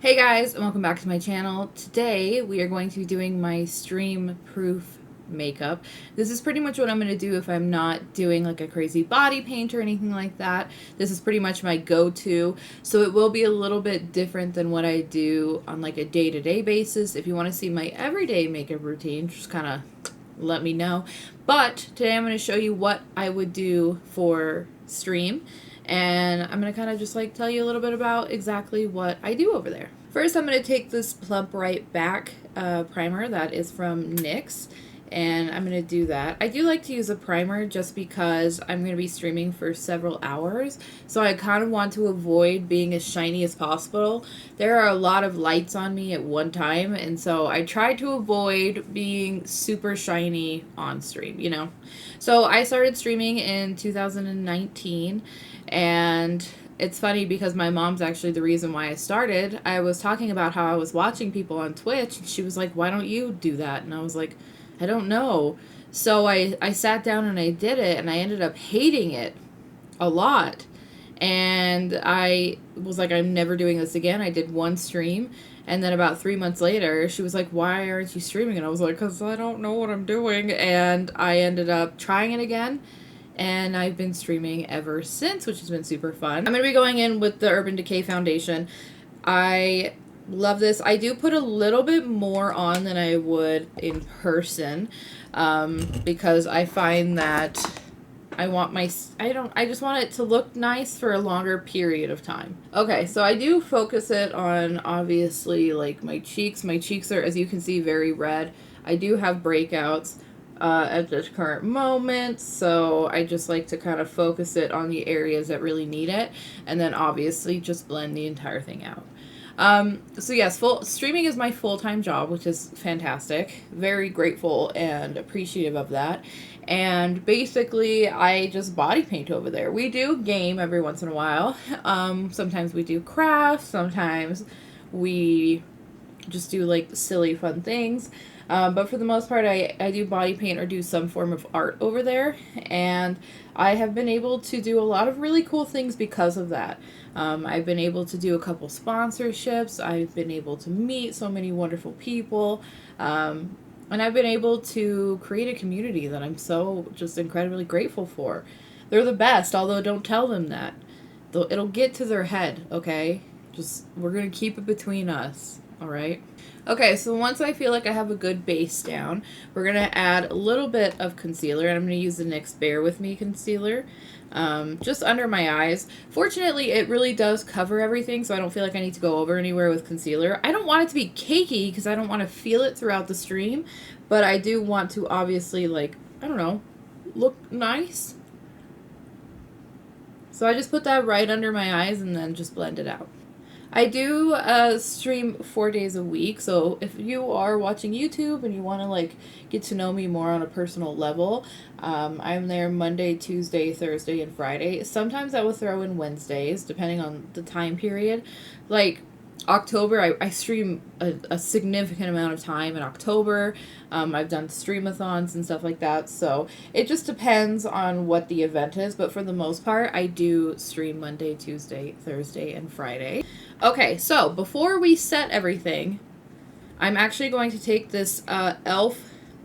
Hey guys, and welcome back to my channel. Today we are going to be doing my stream proof makeup. This is pretty much what I'm going to do if I'm not doing like a crazy body paint or anything like that. This is pretty much my go-to, so it will be a little bit different than what I do on like a day-to-day basis. If you want to see my everyday makeup routine, just kind of let me know. But today I'm going to show you what I would do for stream, and I'm going to kind of just like tell you a little bit about exactly what I do over there. First, I'm going to take this Plump Right Back primer that is from NYX, and I'm going to do that. I do like to use a primer just because I'm going to be streaming for several hours, so I kind of want to avoid being as shiny as possible. There are a lot of lights on me at one time, and so I try to avoid being super shiny on stream, you know? So I started streaming in 2019, and it's funny because my mom's actually the reason why I started. I was talking about how I was watching people on Twitch, and she was like, "Why don't you do that?" And I was like, "I don't know." So I sat down and I did it, and I ended up hating it a lot. And I was like, "I'm never doing this again." I did one stream, and then about 3 months later, she was like, "Why aren't you streaming?" And I was like, "Because I don't know what I'm doing." And I ended up trying it again, and I've been streaming ever since, which has been super fun. I'm going to be going in with the Urban Decay foundation. I love this. I do put a little bit more on than I would in person, because I find that I just want it to look nice for a longer period of time. Okay, so I do focus it on, obviously, like my cheeks. My cheeks are, as you can see, very red. I do have breakouts at this current moment, so I just like to kind of focus it on the areas that really need it, and then obviously just blend the entire thing out. So yes, streaming is my full-time job, which is fantastic. Very grateful and appreciative of that. And basically, I just body paint over there. We do game every once in a while. Sometimes we do crafts. Sometimes we just do like silly fun things. But for the most part, I do body paint or do some form of art over there. And I have been able to do a lot of really cool things because of that. I've been able to do a couple sponsorships. I've been able to meet so many wonderful people. And I've been able to create a community that I'm so just incredibly grateful for. They're the best, although don't tell them that. It'll get to their head, okay? We're going to keep it between us, all right? Okay, so once I feel like I have a good base down, we're going to add a little bit of concealer, and I'm going to use the NYX Bear With Me concealer, just under my eyes. Fortunately, it really does cover everything, so I don't feel like I need to go over anywhere with concealer. I don't want it to be cakey because I don't want to feel it throughout the stream, but I do want to obviously, like, I don't know, look nice. So I just put that right under my eyes and then just blend it out. I do stream 4 days a week, so if you are watching YouTube and you want to like get to know me more on a personal level, I'm there Monday, Tuesday, Thursday, and Friday. Sometimes I will throw in Wednesdays, depending on the time period. Like October, I stream a significant amount of time in October. I've done streamathons and stuff like that, so it just depends on what the event is, but for the most part, I do stream Monday, Tuesday, Thursday, and Friday. Okay, so before we set everything, I'm actually going to take this e.l.f.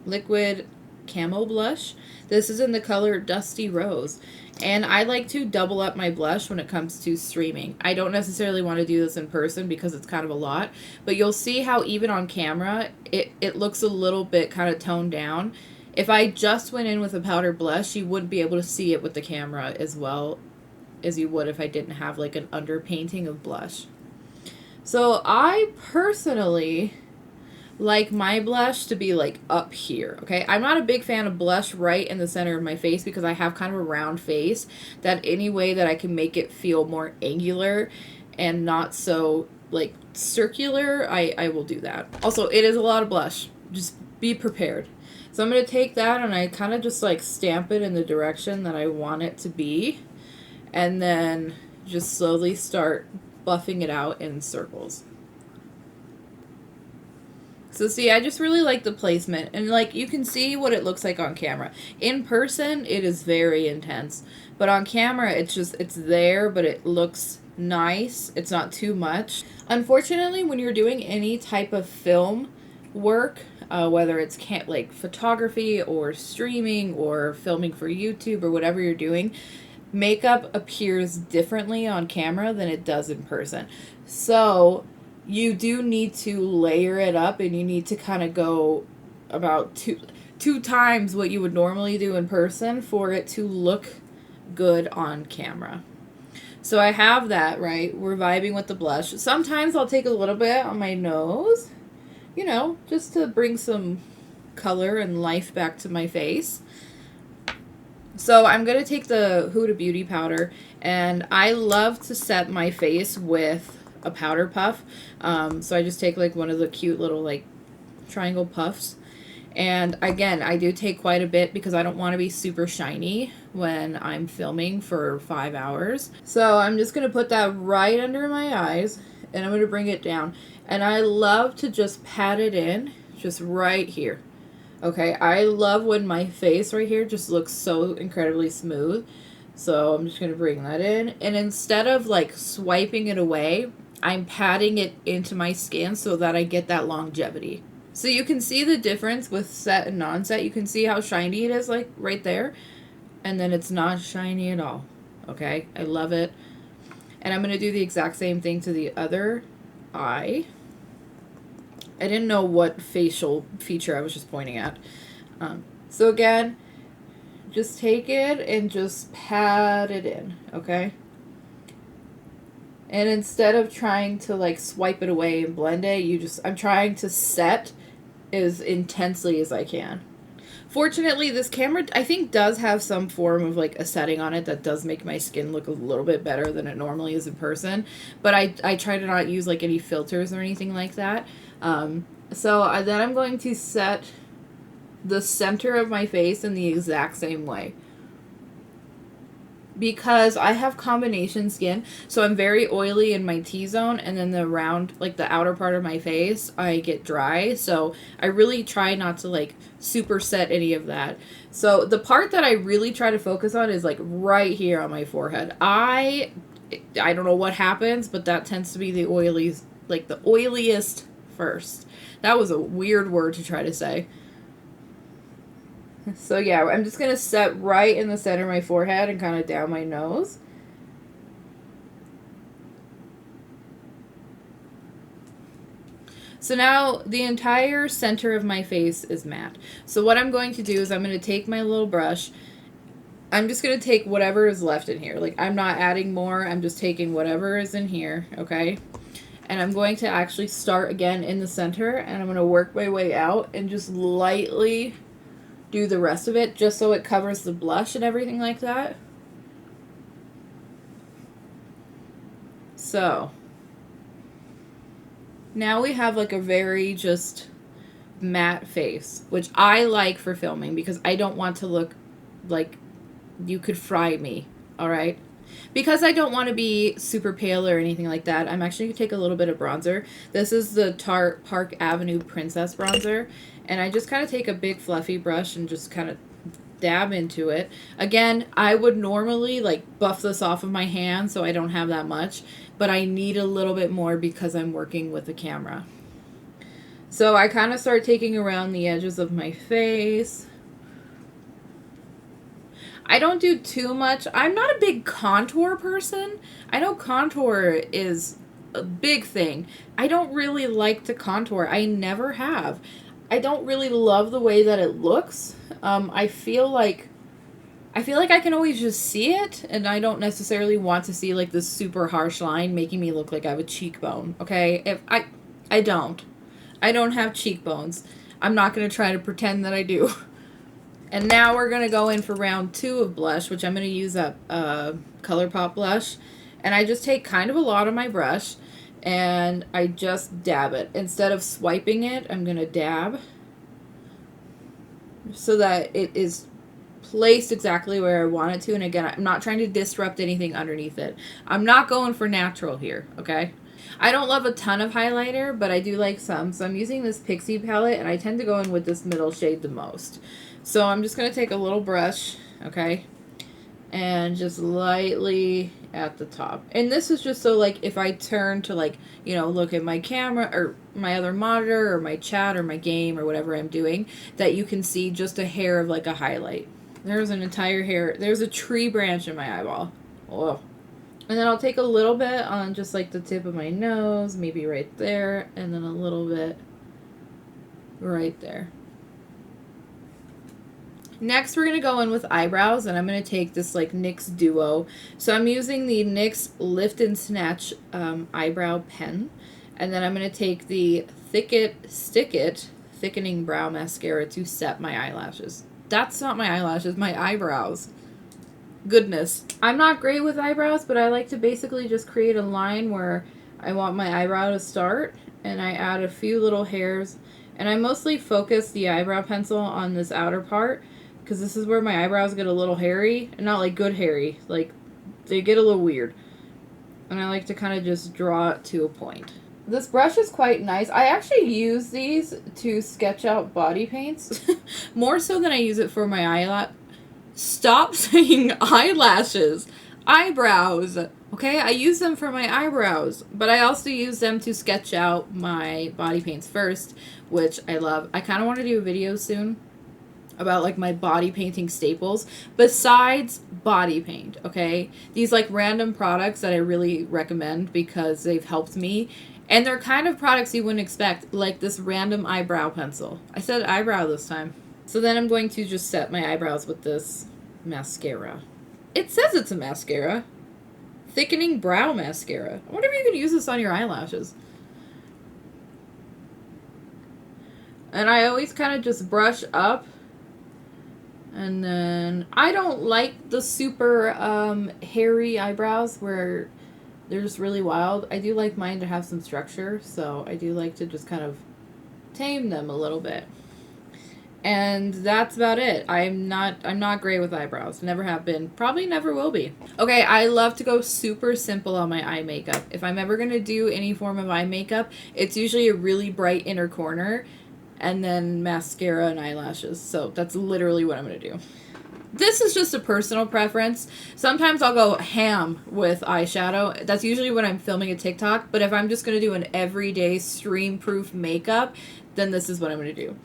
liquid camo blush. This is in the color Dusty Rose. And I like to double up my blush when it comes to streaming. I don't necessarily want to do this in person because it's kind of a lot, but you'll see how even on camera, it looks a little bit kind of toned down. If I just went in with a powder blush, you wouldn't be able to see it with the camera as well as you would if I didn't have like an underpainting of blush. So I personally like my blush to be like up here, okay? I'm not a big fan of blush right in the center of my face because I have kind of a round face, that any way that I can make it feel more angular and not so like circular, I will do that. Also, it is a lot of blush. Just be prepared. So I'm going to take that and I kind of just like stamp it in the direction that I want it to be, and then just slowly start buffing it out in circles. So see, I just really like the placement, and like you can see what it looks like on camera. In person, it is very intense, but on camera, it's there, but it looks nice. It's not too much. Unfortunately, when you're doing any type of film work, whether it's like photography or streaming or filming for YouTube or whatever you're doing, makeup appears differently on camera than it does in person. So you do need to layer it up, and you need to kind of go about two times what you would normally do in person for it to look good on camera. So I have that, right? We're vibing with the blush. Sometimes I'll take a little bit on my nose, you know, just to bring some color and life back to my face. So I'm going to take the Huda Beauty powder, and I love to set my face with a powder puff. So I just take like one of the cute little like triangle puffs. And again, I do take quite a bit because I don't want to be super shiny when I'm filming for 5 hours. So I'm just going to put that right under my eyes, and I'm going to bring it down. And I love to just pat it in just right here. Okay, I love when my face right here just looks so incredibly smooth. So I'm just going to bring that in. And instead of like swiping it away, I'm patting it into my skin so that I get that longevity. So you can see the difference with set and non-set. You can see how shiny it is, like right there. And then it's not shiny at all. Okay, I love it. And I'm going to do the exact same thing to the other eye. I didn't know what facial feature I was just pointing at. So again, just take it and just pat it in, okay? And instead of trying to like swipe it away and blend it, I'm trying to set as intensely as I can. Fortunately, this camera, I think, does have some form of like a setting on it that does make my skin look a little bit better than it normally is in person. But I try to not use like any filters or anything like that. Then I'm going to set the center of my face in the exact same way. Because I have combination skin, so I'm very oily in my T-zone, and then the round, like the outer part of my face, I get dry. So I really try not to like super set any of that. So the part that I really try to focus on is like right here on my forehead. I don't know what happens, but that tends to be the oiliest first. That was a weird word to try to say. So yeah, I'm just going to set right in the center of my forehead and kind of down my nose. So now the entire center of my face is matte. So what I'm going to do is I'm going to take my little brush. I'm just going to take whatever is left in here. Like, I'm not adding more. I'm just taking whatever is in here, okay? And I'm going to actually start again in the center, and I'm going to work my way out and just lightly do the rest of it just so it covers the blush and everything like that. So now we have like a very just matte face, which I like for filming because I don't want to look like you could fry me, all right? Because I don't want to be super pale or anything like that, I'm actually going to take a little bit of bronzer. This is the Tarte Park Avenue Princess Bronzer. And I just kind of take a big fluffy brush and just kind of dab into it. Again, I would normally like buff this off of my hand so I don't have that much. But I need a little bit more because I'm working with the camera. So I kind of start taking around the edges of my face. I don't do too much. I'm not a big contour person. I know contour is a big thing. I don't really like to contour. I never have. I don't really love the way that it looks. I feel like I can always just see it, and I don't necessarily want to see like this super harsh line making me look like I have a cheekbone. Okay, if I don't have cheekbones. I'm not gonna try to pretend that I do. And now we're gonna go in for round 2 of blush, which I'm gonna use that ColourPop blush, and I just take kind of a lot on my brush. And I just dab it. Instead of swiping it, I'm going to dab so that it is placed exactly where I want it to. And again, I'm not trying to disrupt anything underneath it. I'm not going for natural here, okay? I don't love a ton of highlighter, but I do like some. So I'm using this Pixie palette, and I tend to go in with this middle shade the most. So I'm just going to take a little brush, okay, and just lightly at the top. And this is just so, like, if I turn to, like, you know, look at my camera or my other monitor or my chat or my game or whatever I'm doing, that you can see just a hair of, like, a highlight. There's an entire hair. There's a tree branch in my eyeball. Oh. And then I'll take a little bit on just, like, the tip of my nose, maybe right there, and then a little bit right there. Next, we're going to go in with eyebrows, and I'm going to take this, like, NYX Duo. So I'm using the NYX Lift and Snatch eyebrow pen. And then I'm going to take the Stick It Thickening Brow Mascara to set my eyelashes. That's not my eyelashes, my eyebrows. Goodness. I'm not great with eyebrows, but I like to basically just create a line where I want my eyebrow to start, and I add a few little hairs. And I mostly focus the eyebrow pencil on this outer part, because this is where my eyebrows get a little hairy, and not like good hairy, like they get a little weird. And I like to kind of just draw it to a point. This brush is quite nice. I actually use these to sketch out body paints, more so than I use it for my eyelash. Stop saying eyelashes. Eyebrows. Okay, I use them for my eyebrows, but I also use them to sketch out my body paints first, which I love. I kind of want to do a video soon about, like, my body painting staples besides body paint, okay? These, like, random products that I really recommend because they've helped me, and they're kind of products you wouldn't expect, like this random eyebrow pencil. I said eyebrow this time. So then I'm going to just set my eyebrows with this mascara. It says it's a mascara. Thickening Brow Mascara. I wonder if you can use this on your eyelashes. And I always kind of just brush up. And then I don't like the super hairy eyebrows where they're just really wild. I do like mine to have some structure, so I do like to just kind of tame them a little bit. And that's about it. I'm not great with eyebrows. Never have been. Probably never will be. Okay, I love to go super simple on my eye makeup. If I'm ever going to do any form of eye makeup, it's usually a really bright inner corner and then mascara and eyelashes. So that's literally what I'm going to do. This is just a personal preference. Sometimes I'll go ham with eyeshadow. That's usually when I'm filming a TikTok. But if I'm just going to do an everyday stream-proof makeup, then this is what I'm going to do.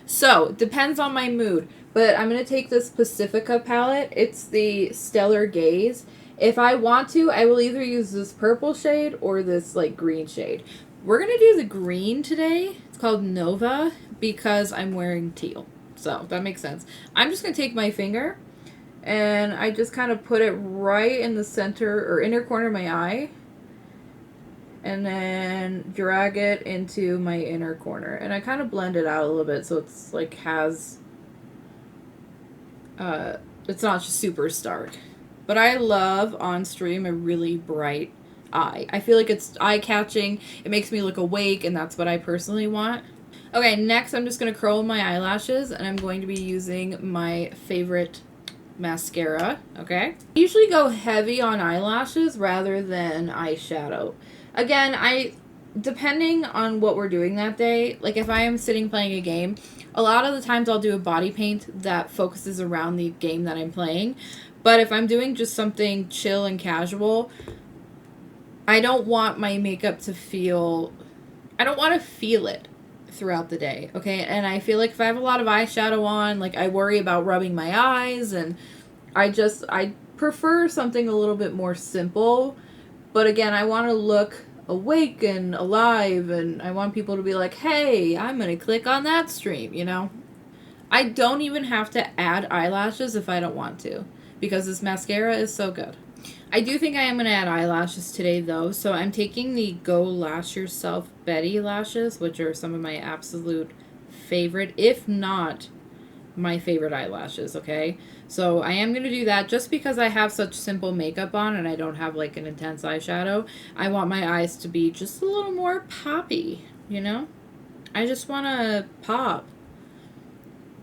So, depends on my mood. But I'm going to take this Pacifica palette. It's the Stellar Gaze. If I want to, I will either use this purple shade or this, like, green shade. We're going to do the green today. It's called Nova because I'm wearing teal. So, that makes sense. I'm just going to take my finger and I just kind of put it right in the center or inner corner of my eye. And then drag it into my inner corner. And I kind of blend it out a little bit so it's like has, it's not just super stark. But I love on stream a really bright eye. I feel like it's eye-catching. It makes me look awake, and that's what I personally want. Okay, next I'm just going to curl my eyelashes, and I'm going to be using my favorite mascara, okay? I usually go heavy on eyelashes rather than eyeshadow. Again, depending on what we're doing that day, like if I am sitting playing a game, a lot of the times I'll do a body paint that focuses around the game that I'm playing. But if I'm doing just something chill and casual, I don't want my makeup to I don't want to feel it throughout the day, okay? And I feel like if I have a lot of eyeshadow on, like I worry about rubbing my eyes, and I prefer something a little bit more simple. But again, I want to look awake and alive, and I want people to be like, hey, I'm going to click on that stream, you know? I don't even have to add eyelashes if I don't want to, because this mascara is so good. I do think I am going to add eyelashes today, though, so I'm taking the Go Lash Yourself Betty lashes, which are some of my absolute favorite, if not my favorite eyelashes, okay? So I am going to do that just because I have such simple makeup on and I don't have like an intense eyeshadow. I want my eyes to be just a little more poppy, you know? I just want to pop.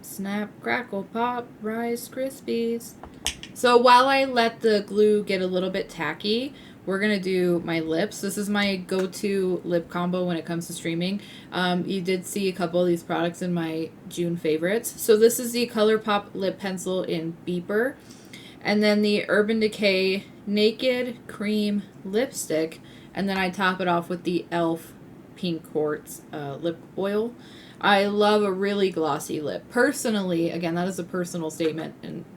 Snap, crackle, pop, Rice Krispies. So while I let the glue get a little bit tacky, we're going to do my lips. This is my go-to lip combo when it comes to streaming. You did see a couple of these products in my June favorites. So this is the ColourPop lip pencil in Beeper. And then the Urban Decay Naked Cream Lipstick. And then I top it off with the e.l.f. Pink Quartz lip oil. I love a really glossy lip. Personally, again, that is a personal statement,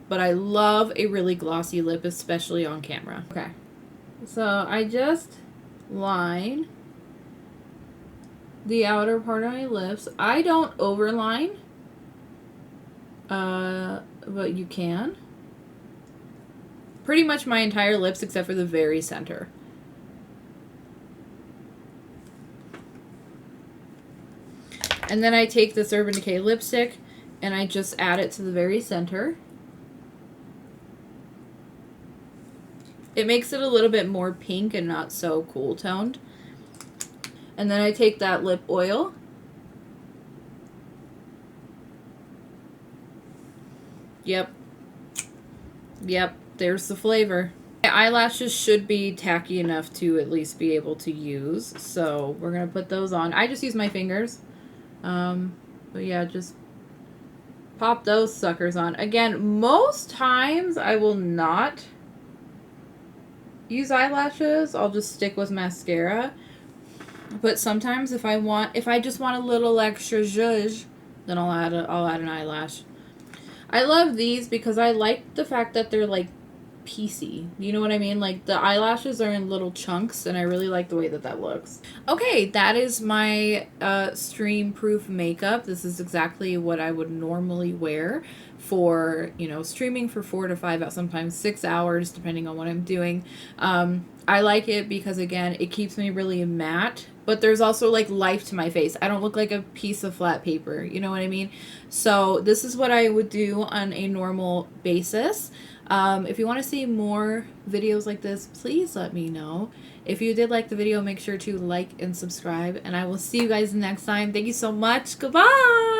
but I love a really glossy lip, especially on camera. Okay. So I just line the outer part of my lips. I don't overline, but you can. Pretty much my entire lips except for the very center. And then I take this Urban Decay lipstick and I just add it to the very center. It makes it a little bit more pink and not so cool toned. And then I take that lip oil. Yep. Yep, there's the flavor. My eyelashes should be tacky enough to at least be able to use. So we're going to put those on. I just use my fingers. But yeah, just pop those suckers on. Again, most times I will not use eyelashes. I'll just stick with mascara. But sometimes if I just want a little extra zhuzh, then I'll add an eyelash. I love these because I like the fact that they're like piecey. You know what I mean? Like the eyelashes are in little chunks and I really like the way that looks. Okay, that is my stream proof makeup. This is exactly what I would normally wear for, you know, streaming for 4 to 5 sometimes 6 hours depending on what I'm doing. I like it because again, it keeps me really matte, but there's also like life to my face. I don't look like a piece of flat paper, you know what I mean? So this is what I would do on a normal basis. If you want to see more videos like this, please let me know. If you did like the video, make sure to like and subscribe, and I will see you guys next time. Thank you so much. Goodbye!